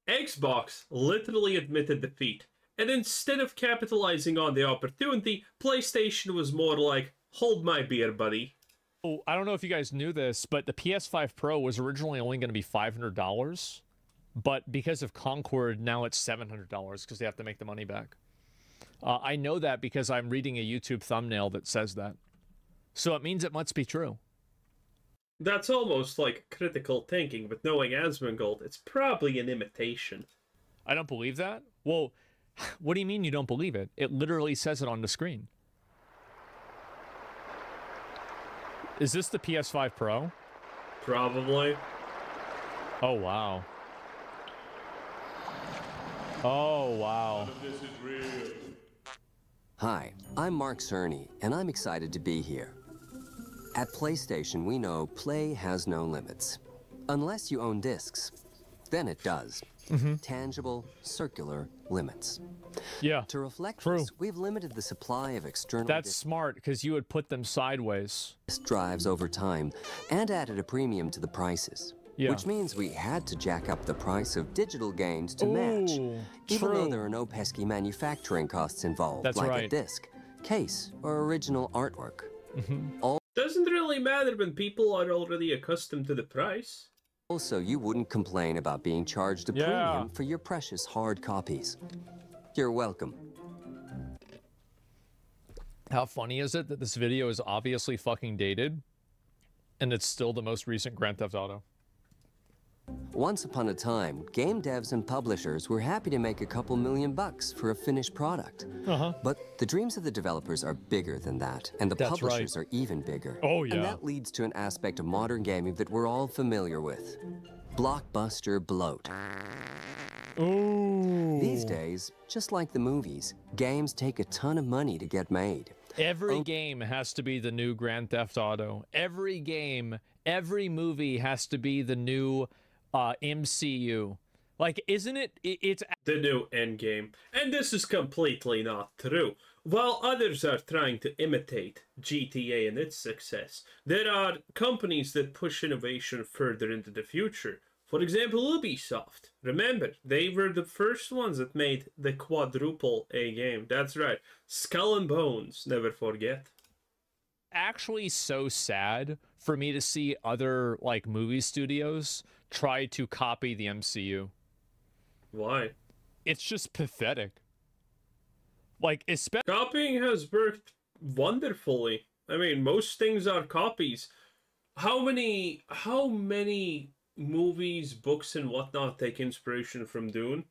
Xbox literally admitted defeat, and instead of capitalizing on the opportunity, PlayStation was more like, hold my beer, buddy. Oh, I don't know if you guys knew this, but the PS5 Pro was originally only going to be $500, but because of Concord, now it's $700 because they have to make the money back. I know that because I'm reading a YouTube thumbnail that says that. So it means it must be true. That's almost like critical thinking, but knowing Asmongold, it's probably an imitation. I don't believe that? Well, what do you mean you don't believe it? It literally says it on the screen. Is this the PS5 Pro? Probably. Oh, wow. Oh, wow. Hi, I'm Mark Cerny, and I'm excited to be here. At PlayStation, we know play has no limits. Unless you own discs, then it does. Tangible, circular limits. Yeah, to reflect true. this, we've limited the supply of external That's smart, because you would put them sideways. disk drives over time, and added a premium to the prices. Yeah. Which means we had to jack up the price of digital games to match, even though there are no pesky manufacturing costs involved, That's like right. a disc, case, or original artwork. Doesn't really matter when people are already accustomed to the price. Also, you wouldn't complain about being charged a premium for your precious hard copies. You're welcome. How funny is it that this video is obviously fucking dated, and it's still the most recent Grand Theft Auto? Once upon a time, game devs and publishers were happy to make a couple $1,000,000 for a finished product. But the dreams of the developers are bigger than that, and the publishers are even bigger. Oh, yeah. And that leads to an aspect of modern gaming that we're all familiar with. Blockbuster bloat. Ooh. These days, just like the movies, games take a ton of money to get made. Every game has to be the new Grand Theft Auto. Every game, every movie has to be the new MCU. Like, isn't it? It's the new Endgame. And this is completely not true. While others are trying to imitate GTA and its success, there are companies that push innovation further into the future. For example, Ubisoft. Remember, they were the first ones that made the quadruple A game. That's right. Skull and Bones, never forget. actually so sad for me to see other, like, movie studios try to copy the MCU. Why? It's just pathetic. Like, especially... Copying has worked wonderfully. I mean, most things are copies. How many movies, books, and whatnot take inspiration from Dune?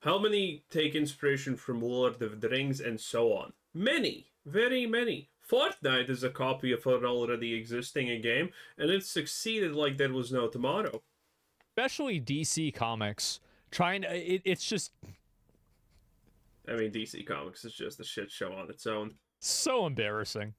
How many take inspiration from Lord of the Rings, and so on? Many. Very many. Fortnite is a copy of an already existing game, and it succeeded like there was no tomorrow. Especially DC Comics. It's just... I mean, DC Comics is just a shit show on its own. So embarrassing.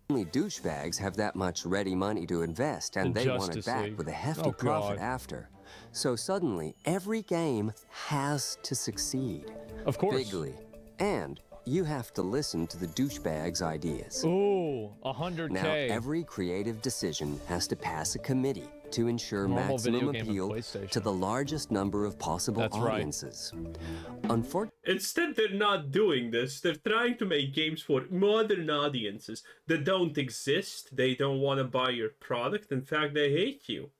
Only douchebags have that much ready money to invest, and they want it back with a hefty profit after. So suddenly, every game has to succeed. Of course. Bigly. And you have to listen to the douchebags' ideas. Ooh, 100K. Now, every creative decision has to pass a committee to ensure maximum appeal to the largest number of possible audiences. Unfortunately, instead, they're not doing this. They're trying to make games for modern audiences that don't exist. They don't want to buy your product. In fact, they hate you.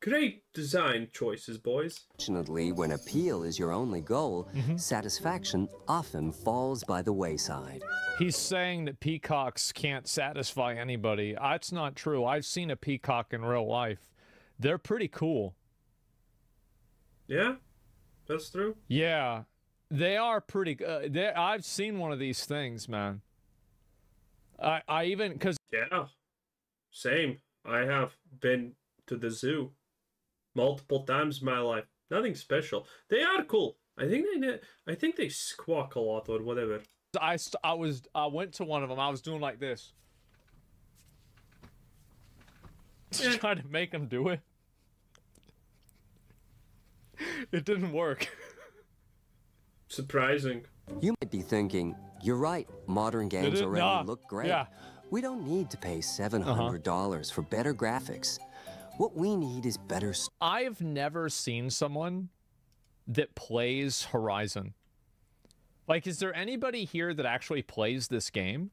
Great design choices, boys. Fortunately, when appeal is your only goal, satisfaction often falls by the wayside. He's saying that peacocks can't satisfy anybody. That's not true. I've seen a peacock in real life. They're pretty cool. Yeah, that's true. Yeah, they are pretty good. I've seen one of these things, man. I even, because... Yeah, same. I have been to the zoo multiple times in my life. Nothing special. They are cool. I think they squawk a lot or whatever. I went to one of them. I was doing like this. Trying to make them do it. It didn't work. Surprising. You might be thinking, you're right, modern games already look great. Yeah. We don't need to pay $700 for better graphics. What we need is better. I've never seen someone that plays Horizon. Like, is there anybody here that actually plays this game?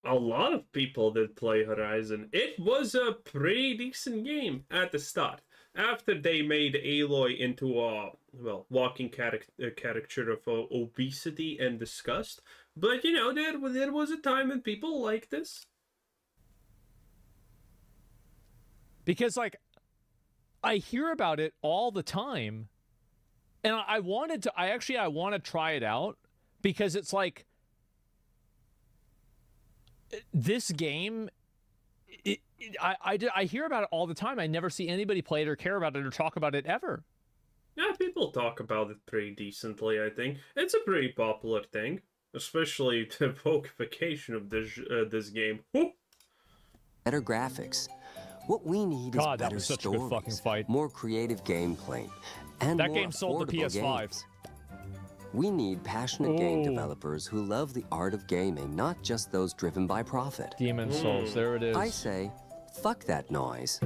A lot of people that play Horizon. It was a pretty decent game at the start. After they made Aloy into a, well, walking caricature of obesity and disgust. But, you know, there was a time when people liked this. Because, like, I hear about it all the time. And I want to try it out. Because it's like, this game, I hear about it all the time. I never see anybody play it or care about it or talk about it ever. Yeah, people talk about it pretty decently, I think. It's a pretty popular thing. Especially the vokification of this game. Whoop. Better graphics. What we need is better stories, a good fucking fight. More creative gameplay, and that more game sold the PS5. Games. We need passionate game developers who love the art of gaming, not just those driven by profit. Demon Souls, there it is. I say, fuck that noise.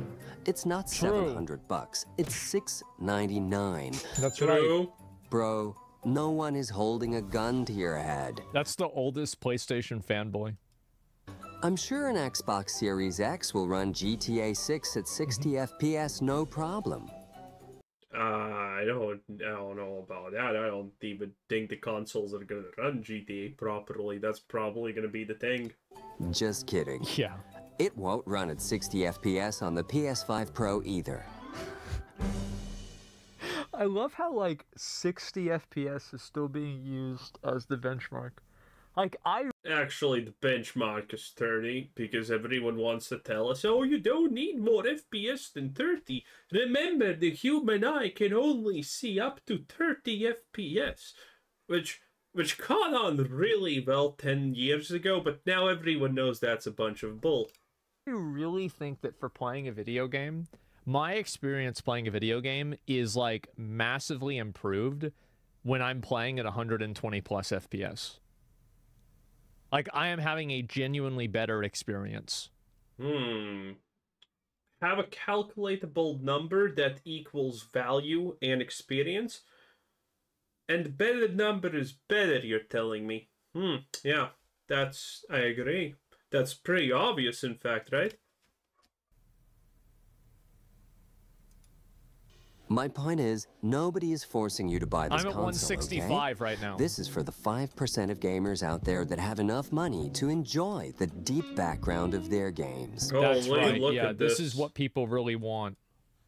It's not $700. It's $6.99. That's right. Bro, no one is holding a gun to your head. That's the oldest PlayStation fanboy. I'm sure an Xbox Series X will run GTA 6 at 60 FPS no problem. I don't know about that. I don't even think the consoles are gonna run GTA properly. That's probably gonna be the thing. Just kidding. Yeah. It won't run at 60 FPS on the PS5 Pro either. I love how, like, 60 FPS is still being used as the benchmark. Like, Actually, the benchmark is 30, because everyone wants to tell us, oh, you don't need more FPS than 30. Remember, the human eye can only see up to 30 FPS, which caught on really well 10 years ago, but now everyone knows that's a bunch of bull. I really think that for playing a video game, my experience playing a video game is, like, massively improved when I'm playing at 120 plus FPS. Like, I am having a genuinely better experience. Have a calculatable number that equals value and experience? And better number is better, you're telling me. Yeah, I agree. That's pretty obvious, in fact, right? My point is, nobody is forcing you to buy this console, I'm at 165 okay? right now. This is for the 5% of gamers out there that have enough money to enjoy the deep background of their games. Oh, that's right. Look Yeah, at this is what people really want.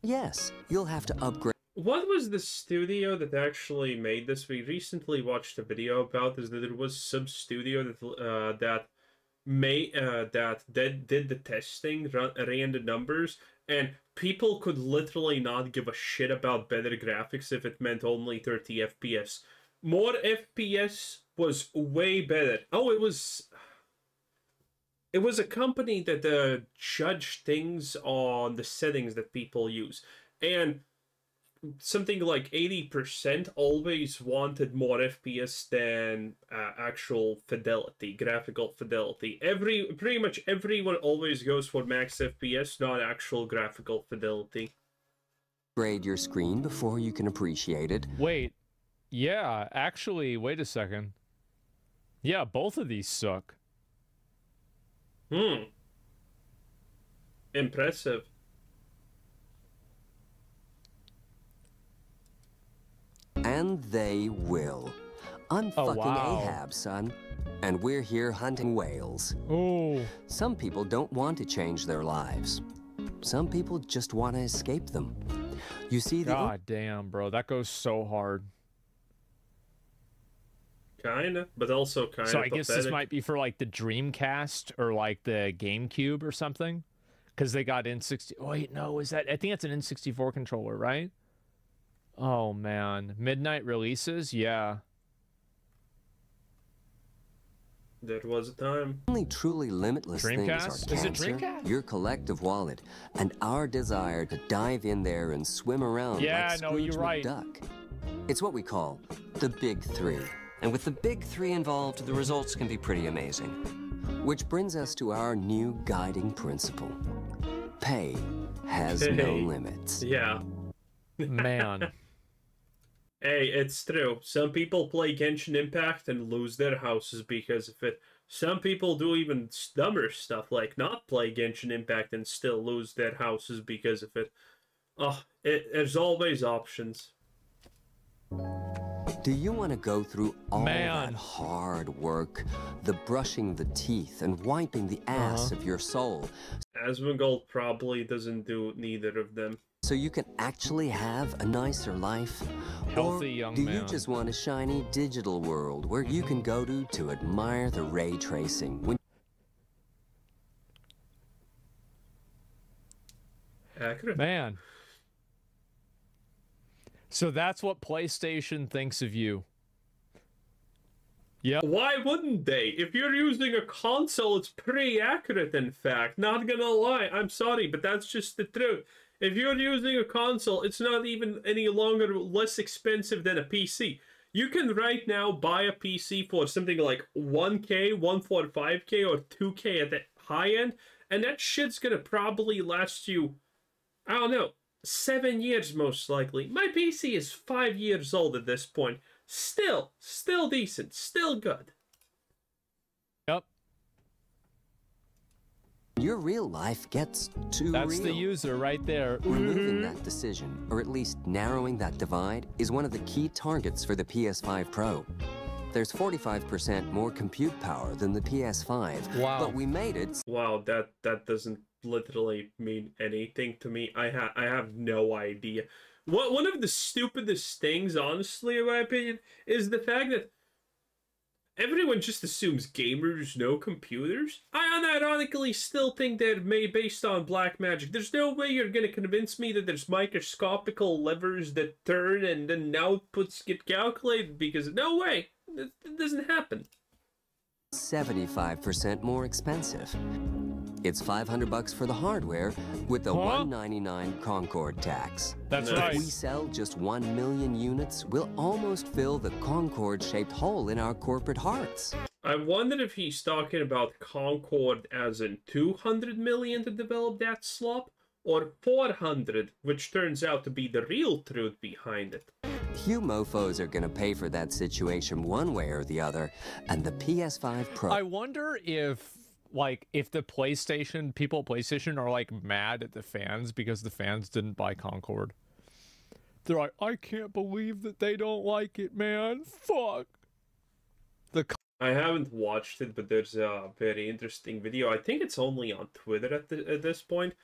Yes, you'll have to upgrade. What was the studio that actually made this? We recently watched a video about this. That there was some studio that did the testing, ran the numbers, and people could literally not give a shit about better graphics if it meant only 30 FPS. More FPS was way better. Oh, it was a company that judged things on the settings that people use, and something like 80% always wanted more FPS than actual fidelity, graphical fidelity. Pretty much everyone always goes for max FPS, not actual graphical fidelity. Upgrade your screen before you can appreciate it. Wait. Yeah, actually, wait a second. Yeah, both of these suck. Impressive. And they will. I'm fucking wow. Ahab, son. And we're here hunting whales. Oh. Some people don't want to change their lives. Some people just want to escape them. You see, God damn, bro. That goes so hard. Kinda, but also kinda So I guess pathetic. this might be for, like, the Dreamcast or, like, the GameCube or something. Because they got N60... Oh, wait, no, is that... I think it's an N64 controller, right? Oh, man. Midnight releases? Yeah. There was a time. only truly limitless things Dreamcast? are Is it cancer, Dreamcast? your collective wallet, and our desire to dive in there and swim around Yeah, like no, Scrooge you're right. McDuck. It's what we call the Big Three. And with the Big Three involved, the results can be pretty amazing. Which brings us to our new guiding principle. Pay has no limits. Yeah. Man. Hey, it's true. Some people play Genshin Impact and lose their houses because of it. Some people do even dumber stuff, like not play Genshin Impact and still lose their houses because of it. Oh, there's always options. Do you want to go through all Man. that hard work, the brushing the teeth and wiping the ass of your soul, Asmongold probably doesn't do neither of them. so you can actually have a nicer life? Healthy Or young do man. you just want a shiny digital world where you can go to admire the ray tracing? Accurate. Man. So that's what PlayStation thinks of you. Yep. Why wouldn't they? If you're using a console, it's pretty accurate, in fact. Not gonna lie, I'm sorry, but that's just the truth. If you're using a console, it's not even any longer less expensive than a PC. You can right now buy a PC for something like 1K, 145K, or 2K at the high end, and that shit's gonna probably last you, I don't know, 7 years most likely. My PC is 5 years old at this point. Still decent, still good. Yep. Your real life gets too That's real. the user right there. Removing that decision, or at least narrowing that divide, is one of the key targets for the PS5 Pro. There's 45% more compute power than the PS5. Wow. But we made it. Wow, that doesn't literally mean anything to me. I have no idea. One of the stupidest things, honestly, in my opinion, is the fact that everyone just assumes gamers know computers. I unironically still think they're made based on black magic. There's no way you're gonna convince me that there's microscopical levers that turn and then outputs get calculated, because no way. It doesn't happen. 75% more expensive. It's $500 for the hardware with the $199 Concord tax. That's Nice. right. If we sell just 1 million units, we'll almost fill the Concord-shaped hole in our corporate hearts. I wonder if he's talking about Concord as in 200 million to develop that slop, or 400, which turns out to be the real truth behind it. You mofos are gonna pay for that situation one way or the other, and the PS5 Pro... I wonder if, like, if the PlayStation, people at PlayStation are, like, mad at the fans because the fans didn't buy Concord. They're like, I can't believe that they don't like it, man. Fuck. I haven't watched it, but there's a very interesting video. I think it's only on Twitter at this point.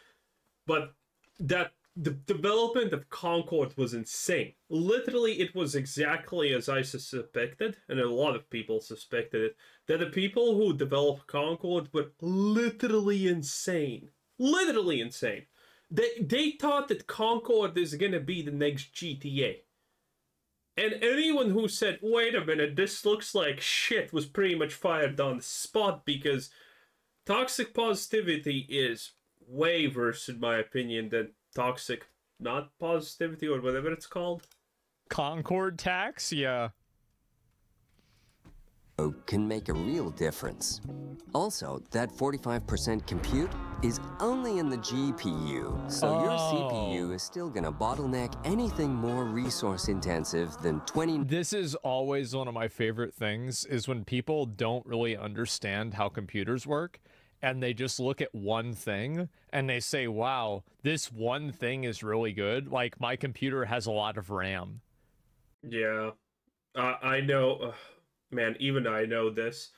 But that the development of Concord was insane. Literally, it was exactly as I suspected, and a lot of people suspected it, that the people who developed Concord were literally insane. Literally insane. They thought that Concord is gonna be the next GTA. And anyone who said, wait a minute, this looks like shit, was pretty much fired on the spot, because toxic positivity is way worse, in my opinion, than toxic not positivity, or whatever it's called. Concord tax? Yeah. can make a real difference. Also, that 45% compute is only in the GPU, so your CPU is still gonna bottleneck anything more resource intensive than 20... This is always one of my favorite things, is when people don't really understand how computers work, and they just look at one thing, and they say, wow, this one thing is really good. Like, my computer has a lot of RAM. Yeah. I know... man, even I know this.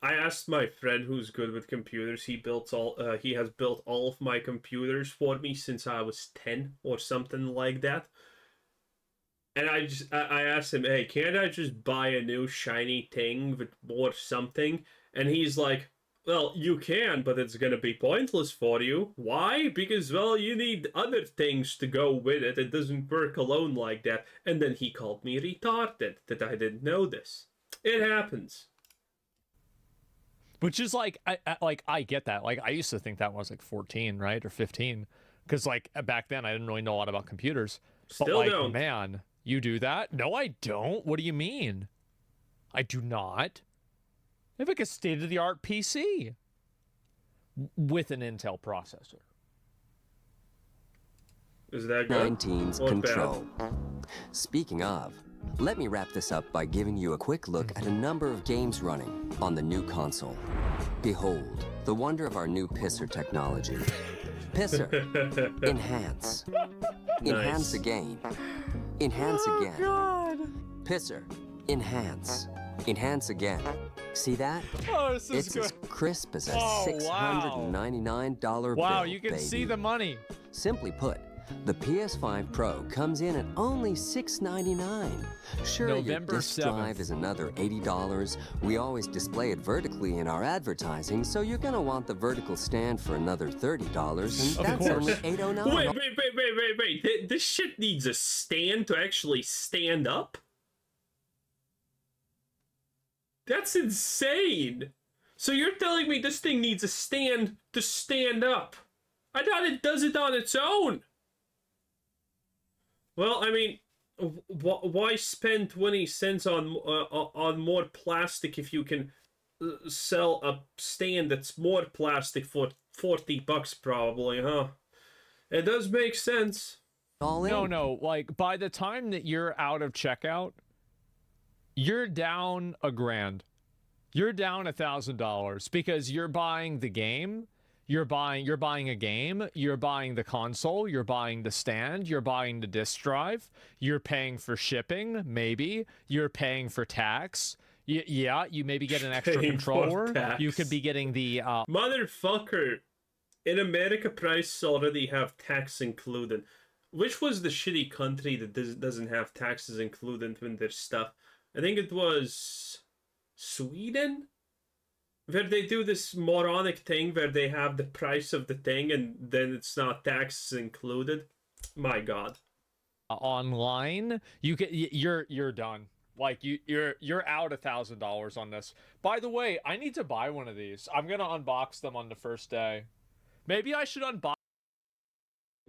I asked my friend who's good with computers. He has built all of my computers for me since I was 10 or something like that. And I asked him, hey, can't I just buy a new shiny thing with more something? And he's like, well, you can, but it's gonna be pointless for you. Why? Because, well, you need other things to go with it. It doesn't work alone like that. And then he called me retarded that I didn't know this. It happens. Which is like, I get that. Like, I used to think that was like 14, right? Or 15. Because, like, back then, I didn't really know a lot about computers. Still but, like, don't. man, you do that? No, I don't. What do you mean? I do not. I have, like, a state-of-the-art PC with an Intel processor. Is that good? 19's Not Control. Speaking of, let me wrap this up by giving you a quick look at a number of games running on the new console. Behold, the wonder of our new pisser technology. Pisser. Enhance. Enhance again. Enhance again. God. Pisser. Enhance. Enhance again. See that? Oh, this is It's good. as crisp as a Oh, $699 bill, Wow, you can baby. see the money. Simply put, the PS5 Pro comes in at only $699. Sure, November your disk 7th. drive is another $80. We always display it vertically in our advertising, so you're gonna want the vertical stand for another $30, and Of that's course. only $809. Wait. This shit needs a stand to actually stand up? That's insane. So you're telling me this thing needs a stand to stand up? I thought it does it on its own. Well, I mean, why spend 20 cents on more plastic if you can sell a stand that's more plastic for $40 probably, huh? It does make sense. All in. No, like by the time that you're out of checkout, you're down $1,000. You're down $1,000 because you're buying the game. You're buying a game, you're buying the console, you're buying the stand, you're buying the disk drive, you're paying for shipping, maybe, you're paying for tax. Yeah, you maybe get an extra Paying for controller. tax. You could be getting the Motherfucker, in America, prices already have tax included. Which was the shitty country that doesn't have taxes included in their stuff? I think it was Sweden? Where they do this moronic thing where they have the price of the thing and then it's not taxes included. My God. online. You're done. Like you're out $1,000 on this. By the way, I need to buy one of these. I'm gonna unbox them on the first day. Maybe I should unbox.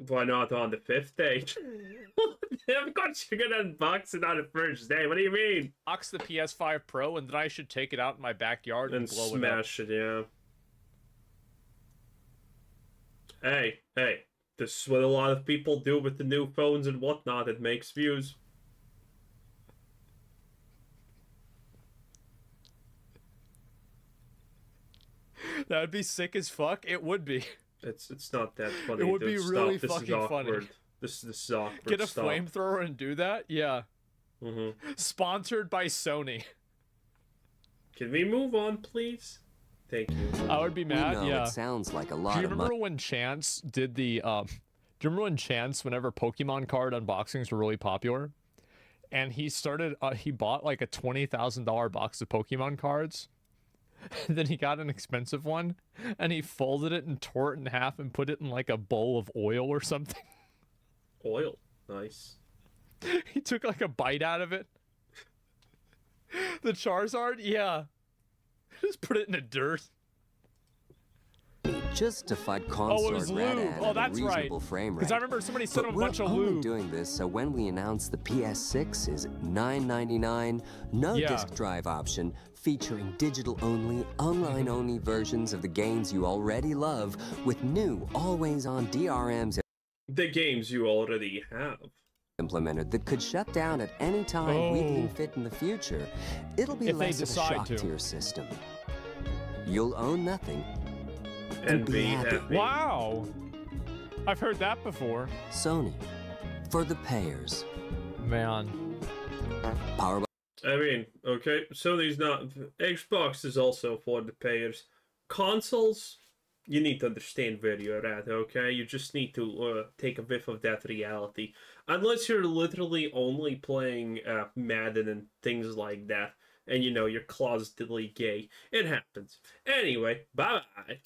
Why not on the 5th day? Of course you're gonna unbox it on the first day. What do you mean? Box the PS5 Pro, and then I should take it out in my backyard and blow Smash it, yeah. Hey, this is what a lot of people do with the new phones and whatnot. It makes views. That would be sick as fuck. It would be. It's not that funny. It would dude. be really Stop. fucking This is awkward. funny. This is awkward. Get a Stop. flamethrower and do that? Yeah. Sponsored by Sony. Can we move on, please? Thank you. I would be mad. We know Yeah. it sounds like a lot Do you of remember money. when Chance did the? Do you remember when Chance, whenever Pokemon card unboxings were really popular, and he started, he bought like a $20,000 box of Pokemon cards. And then he got an expensive one, and he folded it and tore it in half and put it in like a bowl of oil or something. Oil. Nice. He took like a bite out of it. The Charizard, yeah. Just put it in the dirt. Justified Oh, it consort was rat lube. ad Oh, at a that's right. reasonable frame Because rate. I remember somebody sent him But a bunch we're of only lube. doing this so when we announce the PS6 is $999, no Yeah. disc drive option, featuring digital-only, online-only versions of the games you already love, with new always-on DRMs The games you already have. implemented that could shut down at any time we Oh. deem fit in the future. It'll be If they less of a decide shock to. to your system. You'll own nothing And be happy. Wow. I've heard that before. Sony, for the payers. Man. Power I mean, okay, Sony's not... Xbox is also for the payers. Consoles, you need to understand where you're at, okay? You just need to take a whiff of that reality. Unless you're literally only playing Madden and things like that, and you know, you're closetedly gay. It happens. Anyway, bye-bye.